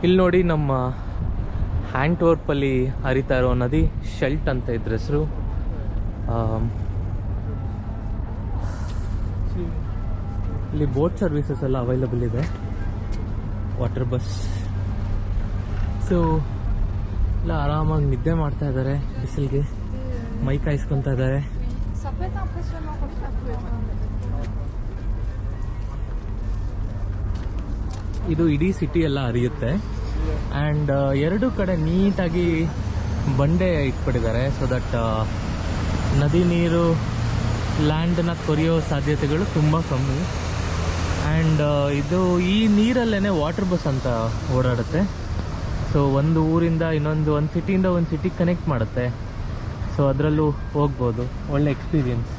ಇಲ್ಲಿ ನೋಡಿ ನಮ್ಮ ಹ್ಯಾಂಟ್ವರ್ಪಲ್ಲಿ ಹರಿತಾ ಇರೋ ನದಿ ಶೆಲ್ಟ್ ಅಂತ ಇದ್ರ ಹೆಸರು. ಇಲ್ಲಿ ಬೋಟ್ ಸರ್ವಿಸಸ್ ಎಲ್ಲ ಅವೈಲಬಲ್ ಇದೆ, ವಾಟರ್ ಬಸ್. ಸೊ ಎಲ್ಲ ಆರಾಮಾಗಿ ನಿದ್ದೆ ಮಾಡ್ತಾ ಇದ್ದಾರೆ, ಬಿಸಿಲಿಗೆ ಮೈ ಕಾಯಿಸ್ಕೊತಾ ಇದ್ದಾರೆ. ಇದು ಇಡೀ ಸಿಟಿ ಎಲ್ಲ ಹರಿಯುತ್ತೆ. ಆ್ಯಂಡ್ ಎರಡು ಕಡೆ ನೀಟಾಗಿ ಬಂಡೆ ಇಟ್ಬಿಟ್ಟಿದ್ದಾರೆ, ಸೊ ದಟ್ ನದಿ ನೀರು ಲ್ಯಾಂಡನ್ನ ಕೊರೆಯೋ ಸಾಧ್ಯತೆಗಳು ತುಂಬ ಕಮ್ಮಿ. ಆ್ಯಂಡ್ ಇದು ಈ ನೀರಲ್ಲೇ ವಾಟರ್ ಬಸ್ ಅಂತ ಓಡಾಡುತ್ತೆ. ಸೊ ಒಂದು ಊರಿಂದ ಒಂದು ಸಿಟಿಯಿಂದ ಒಂದು ಸಿಟಿಗೆ ಕನೆಕ್ಟ್ ಮಾಡುತ್ತೆ. ಸೊ ಅದರಲ್ಲೂ ಹೋಗ್ಬೋದು, ಒಳ್ಳೆ ಎಕ್ಸ್ಪೀರಿಯನ್ಸ್.